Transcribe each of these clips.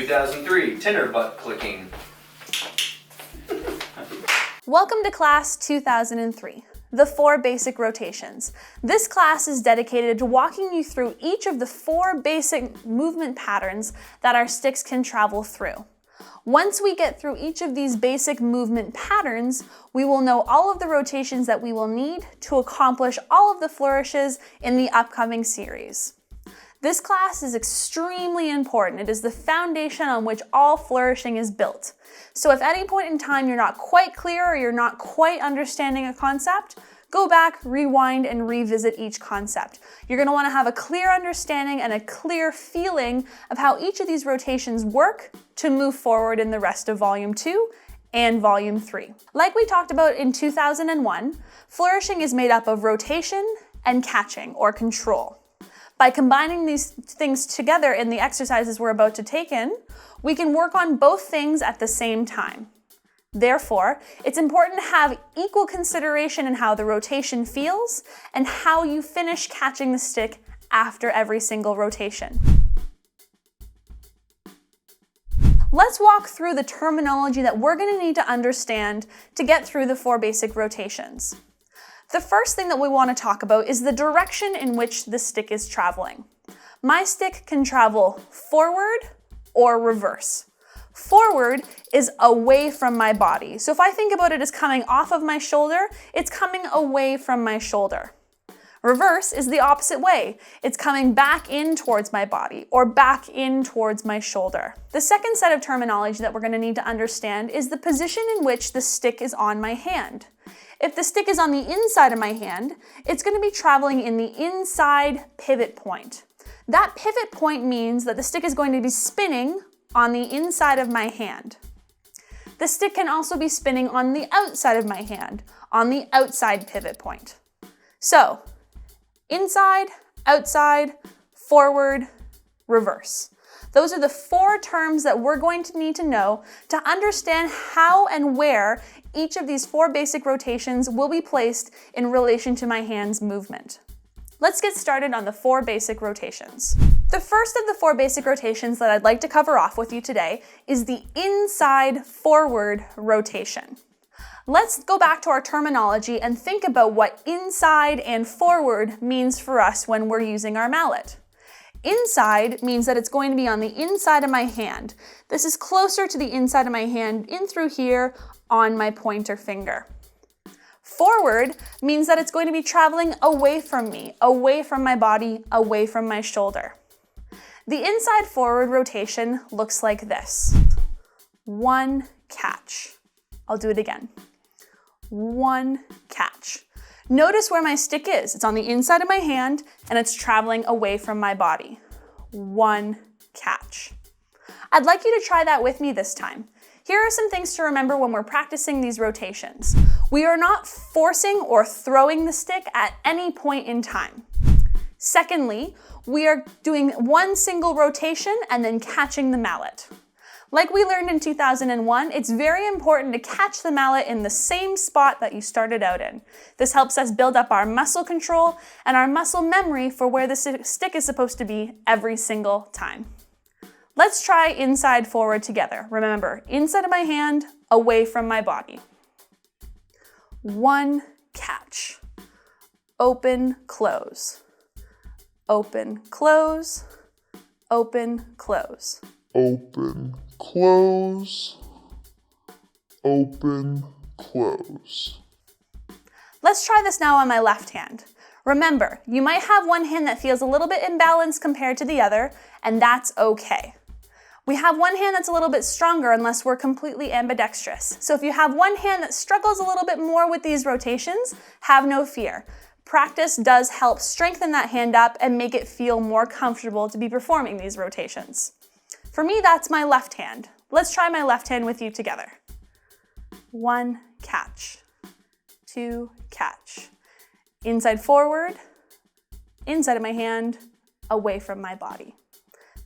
2003, tenor butt clicking. Welcome to class 2003, the 4 basic rotations. This class is dedicated to walking you through each of the 4 basic movement patterns that our sticks can travel through. Once we get through each of these basic movement patterns, we will know all of the rotations that we will need to accomplish all of the flourishes in the upcoming series. This class is extremely important. It is the foundation on which all flourishing is built. So if at any point in time you're not quite clear or you're not quite understanding a concept, go back, rewind, and revisit each concept. You're going to want to have a clear understanding and a clear feeling of how each of these rotations work to move forward in the rest of Volume 2 and Volume 3. Like we talked about in 2001, flourishing is made up of rotation and catching, or control. By combining these things together in the exercises we're about to take in, we can work on both things at the same time. Therefore, it's important to have equal consideration in how the rotation feels and how you finish catching the stick after every single rotation. Let's walk through the terminology that we're going to need to understand to get through the 4 basic rotations. The first thing that we want to talk about is the direction in which the stick is traveling. My stick can travel forward or reverse. Forward is away from my body. So if I think about it as coming off of my shoulder, it's coming away from my shoulder. Reverse is the opposite way. It's coming back in towards my body or back in towards my shoulder. The second set of terminology that we're going to need to understand is the position in which the stick is on my hand. If the stick is on the inside of my hand, it's going to be traveling in the inside pivot point. That pivot point means that the stick is going to be spinning on the inside of my hand. The stick can also be spinning on the outside of my hand, on the outside pivot point. So, inside, outside, forward, reverse. Those are the 4 terms that we're going to need to know to understand how and where each of these 4 basic rotations will be placed in relation to my hand's movement. Let's get started on the 4 basic rotations. The first of the 4 basic rotations that I'd like to cover off with you today is the inside forward rotation. Let's go back to our terminology and think about what inside and forward means for us when we're using our mallet. Inside means that it's going to be on the inside of my hand. This is closer to the inside of my hand, in through here on my pointer finger. Forward means that it's going to be traveling away from me, away from my body, away from my shoulder. The inside forward rotation looks like this. 1 catch. I'll do it again. 1 catch. Notice where my stick is. It's on the inside of my hand and it's traveling away from my body. 1 catch. I'd like you to try that with me this time. Here are some things to remember when we're practicing these rotations. We are not forcing or throwing the stick at any point in time. Secondly, we are doing 1 single rotation and then catching the mallet. Like we learned in 2001, it's very important to catch the mallet in the same spot that you started out in. This helps us build up our muscle control and our muscle memory for where the stick is supposed to be every single time. Let's try inside forward together. Remember, inside of my hand, away from my body. 1 catch. Open, close. Open, close. Open, close. Open, close, open, close. Let's try this now on my left hand. Remember, you might have one hand that feels a little bit imbalanced compared to the other, and that's okay. We have one hand that's a little bit stronger unless we're completely ambidextrous. So if you have one hand that struggles a little bit more with these rotations, have no fear. Practice does help strengthen that hand up and make it feel more comfortable to be performing these rotations. For me, that's my left hand. Let's try my left hand with you together. 1 catch, 2 catch. Inside forward, inside of my hand, away from my body.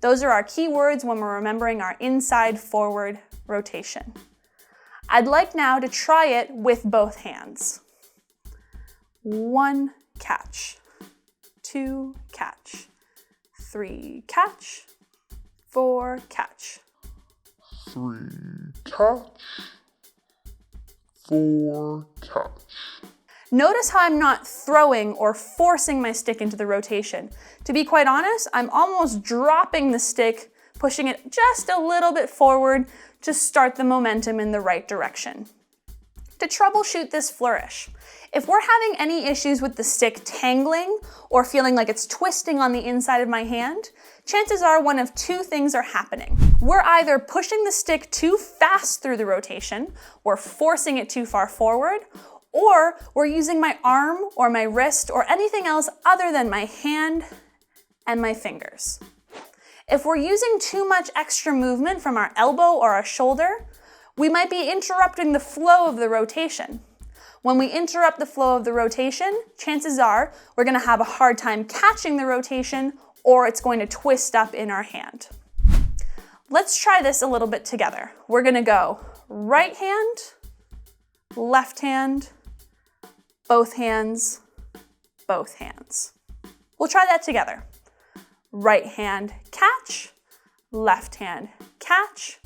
Those are our key words when we're remembering our inside forward rotation. I'd like now to try it with both hands. 1 catch, 2 catch, 3 catch, 4 catch. 3, catch, 4, catch. Notice how I'm not throwing or forcing my stick into the rotation. To be quite honest, I'm almost dropping the stick, pushing it just a little bit forward to start the momentum in the right direction. To troubleshoot this flourish, if we're having any issues with the stick tangling or feeling like it's twisting on the inside of my hand, chances are one of two things are happening. We're either pushing the stick too fast through the rotation, we're forcing it too far forward, or we're using my arm or my wrist or anything else other than my hand and my fingers. If we're using too much extra movement from our elbow or our shoulder, we might be interrupting the flow of the rotation. When we interrupt the flow of the rotation, chances are we're going to have a hard time catching the rotation or it's going to twist up in our hand. Let's try this a little bit together. We're going to go right hand, left hand, both hands, both hands. We'll try that together. Right hand, catch, left hand, catch,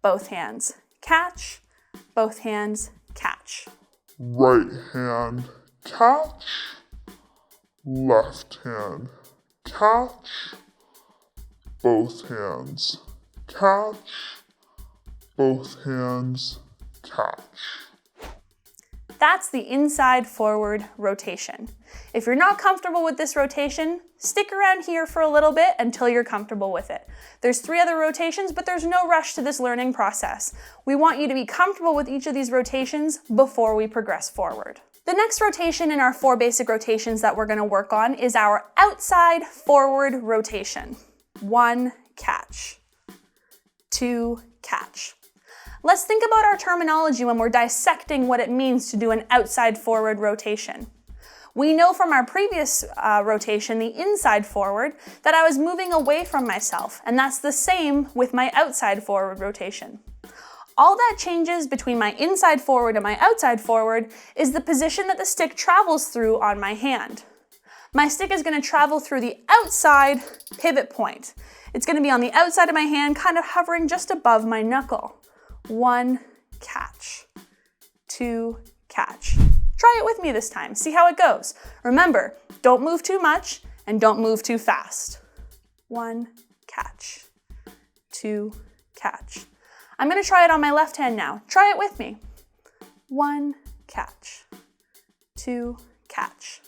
both hands, catch, both hands, catch. Right hand, catch, left hand, catch, both hands, catch, both hands, catch. That's the inside forward rotation. If you're not comfortable with this rotation, stick around here for a little bit until you're comfortable with it. There's 3 other rotations, but there's no rush to this learning process. We want you to be comfortable with each of these rotations before we progress forward. The next rotation in our 4 basic rotations that we're going to work on is our outside forward rotation. 1, catch. 2, catch. Let's think about our terminology when we're dissecting what it means to do an outside forward rotation. We know from our previous rotation, the inside forward, that I was moving away from myself, and that's the same with my outside forward rotation. All that changes between my inside forward and my outside forward is the position that the stick travels through on my hand. My stick is going to travel through the outside pivot point. It's going to be on the outside of my hand, kind of hovering just above my knuckle. 1, catch. 2, catch. Try it with me this time. See how it goes. Remember, don't move too much and don't move too fast. 1, catch. 2, catch. I'm going to try it on my left hand now. Try it with me. 1, catch. 2, catch.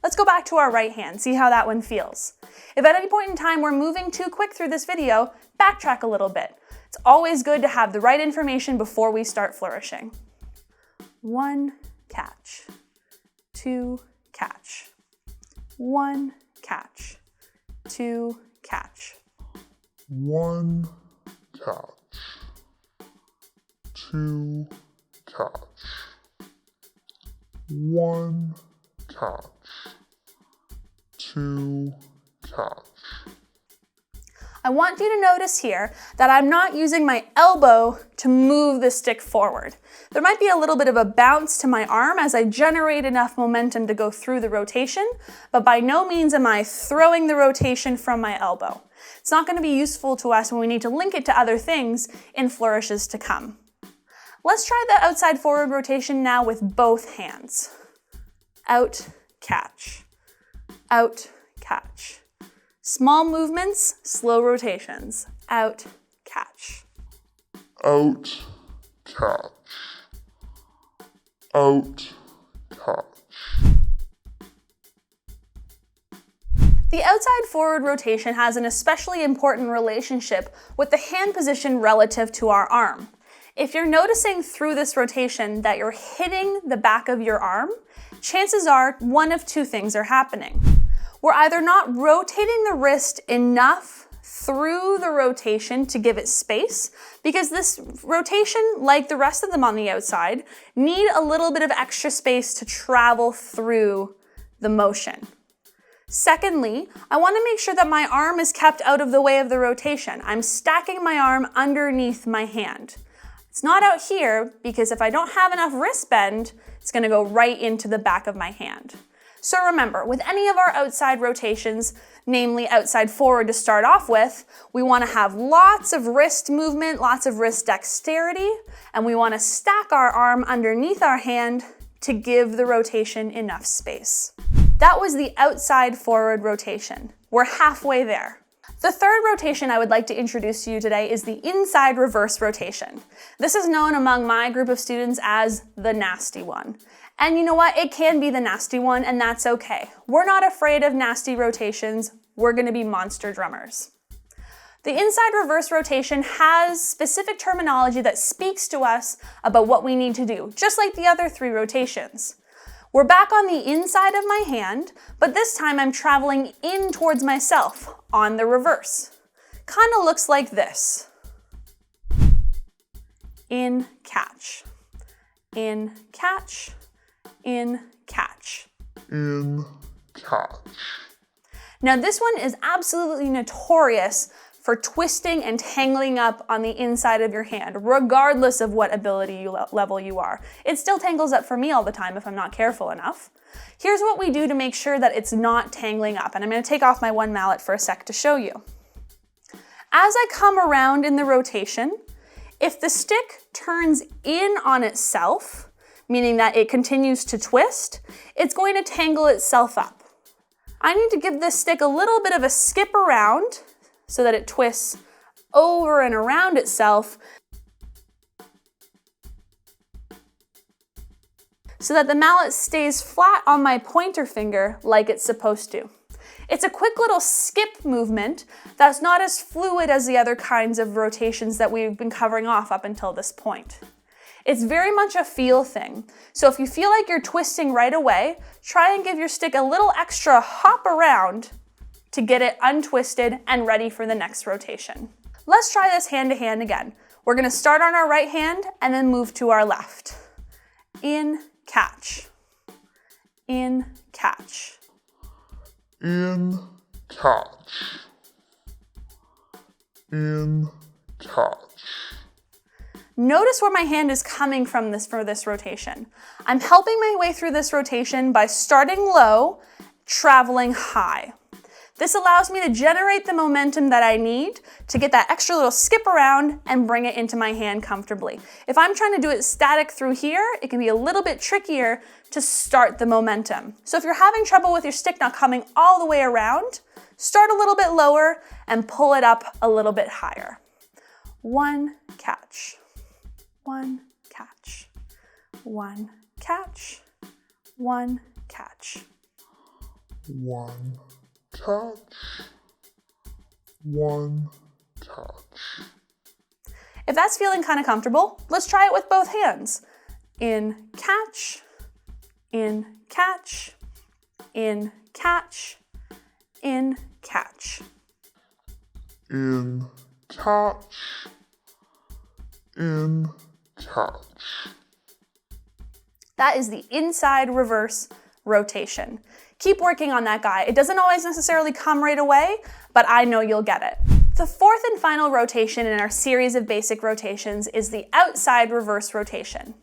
Let's go back to our right hand, see how that one feels. If at any point in time we're moving too quick through this video, backtrack a little bit. It's always good to have the right information before we start flourishing. 1, catch. 2, catch. 1, catch. 2, catch. 1, catch. 2, catch. 1, catch. 2, catch. I want you to notice here that I'm not using my elbow to move the stick forward. There might be a little bit of a bounce to my arm as I generate enough momentum to go through the rotation, but by no means am I throwing the rotation from my elbow. It's not going to be useful to us when we need to link it to other things in flourishes to come. Let's try the outside forward rotation now with both hands. Out, catch. Out, catch. Small movements, slow rotations. Out, catch. Out, catch. Out, catch. The outside forward rotation has an especially important relationship with the hand position relative to our arm. If you're noticing through this rotation that you're hitting the back of your arm, chances are one of 2 things are happening. We're either not rotating the wrist enough through the rotation to give it space, because this rotation, like the rest of them on the outside, need a little bit of extra space to travel through the motion. Secondly, I want to make sure that my arm is kept out of the way of the rotation. I'm stacking my arm underneath my hand. It's not out here because if I don't have enough wrist bend, it's going to go right into the back of my hand. So remember, with any of our outside rotations, namely outside forward to start off with, we want to have lots of wrist movement, lots of wrist dexterity, and we want to stack our arm underneath our hand to give the rotation enough space. That was the outside forward rotation. We're halfway there. The third rotation I would like to introduce to you today is the inside reverse rotation. This is known among my group of students as the nasty one. And you know what? It can be the nasty one, and that's okay. We're not afraid of nasty rotations. We're going to be monster drummers. The inside reverse rotation has specific terminology that speaks to us about what we need to do, just like the other three rotations. We're back on the inside of my hand, but this time I'm traveling in towards myself on the reverse. Kind of looks like this. In, catch. In, catch. In, catch. In, catch. Now this one is absolutely notorious for twisting and tangling up on the inside of your hand, regardless of what ability level you are. It still tangles up for me all the time if I'm not careful enough. Here's what we do to make sure that it's not tangling up, and I'm going to take off my one mallet for a sec to show you. As I come around in the rotation, if the stick turns in on itself, meaning that it continues to twist, it's going to tangle itself up. I need to give this stick a little bit of a skip around so that it twists over and around itself so that the mallet stays flat on my pointer finger like it's supposed to. It's a quick little skip movement that's not as fluid as the other kinds of rotations that we've been covering off up until this point. It's very much a feel thing. So if you feel like you're twisting right away, try and give your stick a little extra hop around to get it untwisted and ready for the next rotation. Let's try this hand to hand again. We're going to start on our right hand and then move to our left. In, catch. In, catch. In, catch. In, catch. Notice where my hand is coming from for this rotation. I'm helping my way through this rotation by starting low, traveling high. This allows me to generate the momentum that I need to get that extra little skip around and bring it into my hand comfortably. If I'm trying to do it static through here, it can be a little bit trickier to start the momentum. So if you're having trouble with your stick not coming all the way around, start a little bit lower and pull it up a little bit higher. One, catch. One, catch. One, catch. One, catch. One, catch. One, catch. If that's feeling kind of comfortable, let's try it with both hands. In, catch. In, catch. In, catch. In, catch. In, catch. In, catch. That is the inside reverse rotation. Keep working on that, guy. It doesn't always necessarily come right away, but I know you'll get it. The fourth and final rotation in our series of basic rotations is the outside reverse rotation.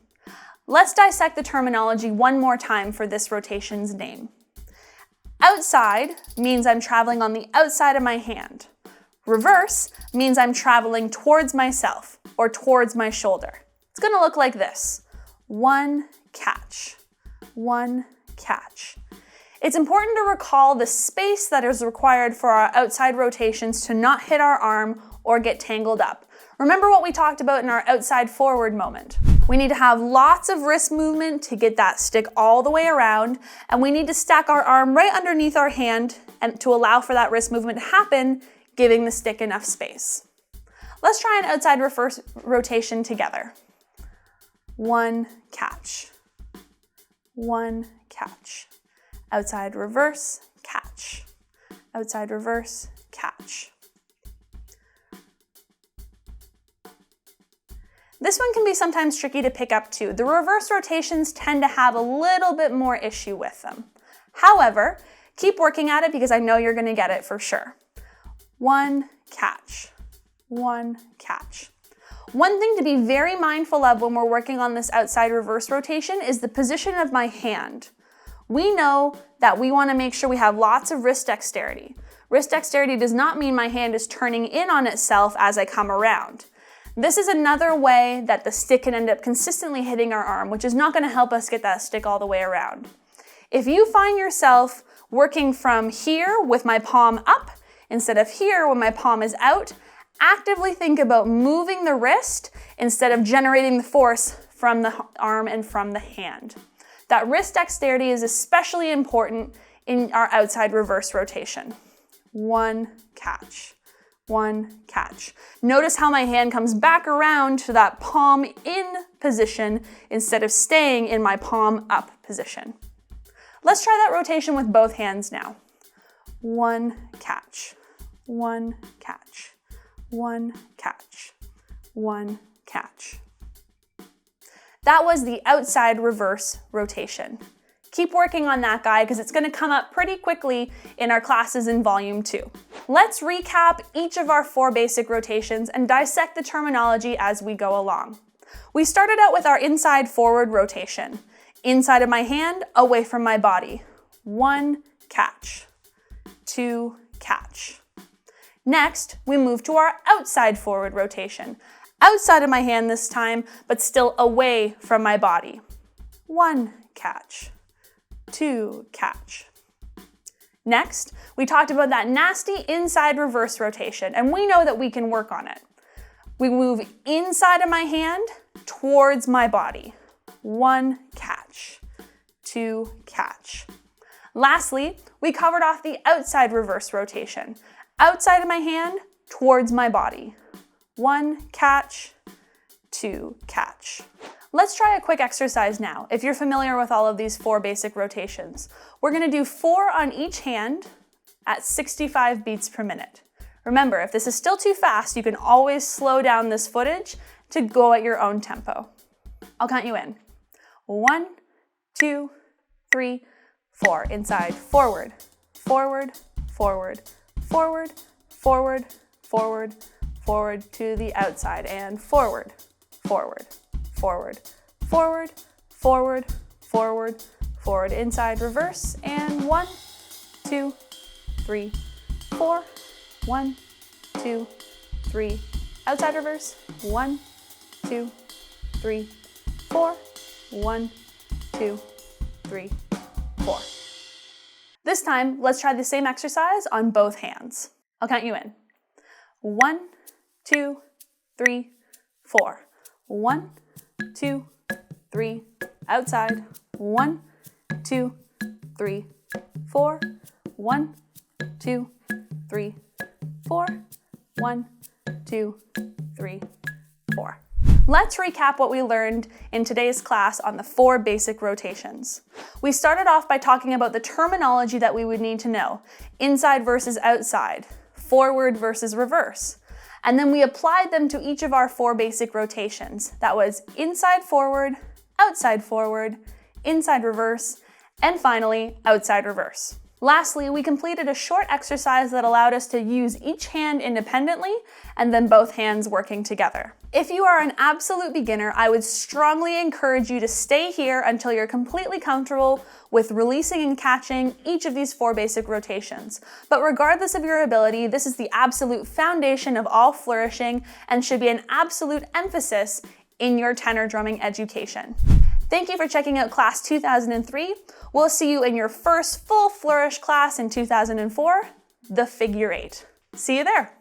Let's dissect the terminology one more time for this rotation's name. Outside means I'm traveling on the outside of my hand. Reverse means I'm traveling towards myself or towards my shoulder. It's going to look like this. One, catch. One, catch. It's important to recall the space that is required for our outside rotations to not hit our arm or get tangled up. Remember what we talked about in our outside forward moment. We need to have lots of wrist movement to get that stick all the way around, and we need to stack our arm right underneath our hand and to allow for that wrist movement to happen, giving the stick enough space. Let's try an outside reverse rotation together. One, catch. One, catch. Outside reverse, catch. Outside reverse, catch. This one can be sometimes tricky to pick up too. The reverse rotations tend to have a little bit more issue with them. However, keep working at it because I know you're going to get it for sure. One, catch. One, catch. One thing to be very mindful of when we're working on this outside reverse rotation is the position of my hand. We know that we want to make sure we have lots of wrist dexterity. Wrist dexterity does not mean my hand is turning in on itself as I come around. This is another way that the stick can end up consistently hitting our arm, which is not going to help us get that stick all the way around. If you find yourself working from here with my palm up instead of here when my palm is out, actively think about moving the wrist instead of generating the force from the arm and from the hand. That wrist dexterity is especially important in our outside reverse rotation. One catch, one catch. Notice how my hand comes back around to that palm in position instead of staying in my palm up position. Let's try that rotation with both hands now. One catch, one catch, one catch, one catch. That was the outside reverse rotation. Keep working on that guy because it's going to come up pretty quickly in our classes in Volume 2. Let's recap each of our 4 basic rotations and dissect the terminology as we go along. We started out with our inside forward rotation. Inside of my hand, away from my body. 1 catch, 2 catch. Next, we move to our outside forward rotation. Outside of my hand this time, but still away from my body. 1 catch, 2 catch. Next, we talked about that nasty inside reverse rotation, and we know that we can work on it. We move inside of my hand towards my body. 1 catch, 2 catch. Lastly, we covered off the outside reverse rotation. Outside of my hand towards my body. 1 catch, 2 catch. Let's try a quick exercise now. If you're familiar with all of these 4 basic rotations, we're going to do 4 on each hand at 65 beats per minute. Remember, if this is still too fast, you can always slow down this footage to go at your own tempo. I'll count you in. 1, 2, 3, 4. Inside, forward, forward, forward, forward, forward, forward, forward to the outside, and forward, forward, forward, forward, forward, forward, forward, inside, reverse, and 1, 2, 3, 4, 1, 2, 3, outside reverse, 1, 2, 3, 4, 1, 2, 3, 4. This time, let's try the same exercise on both hands. I'll count you in. 1, 2, 3, 4. 1, 2, 3, outside. 1, 2, 3, 4. 1, 2, 3, 4. 1, 2, 3, 4. Let's recap what we learned in today's class on the 4 basic rotations. We started off by talking about the terminology that we would need to know. Inside versus outside, forward versus reverse. And then we applied them to each of our 4 basic rotations. That was inside forward, inside reverse, and finally, outside reverse. Lastly, we completed a short exercise that allowed us to use each hand independently and then both hands working together. If you are an absolute beginner, I would strongly encourage you to stay here until you're completely comfortable with releasing and catching each of these 4 basic rotations. But regardless of your ability, this is the absolute foundation of all flourishing and should be an absolute emphasis in your tenor drumming education. Thank you for checking out class 2003. We'll see you in your first full flourish class in 2004, the figure 8. See you there.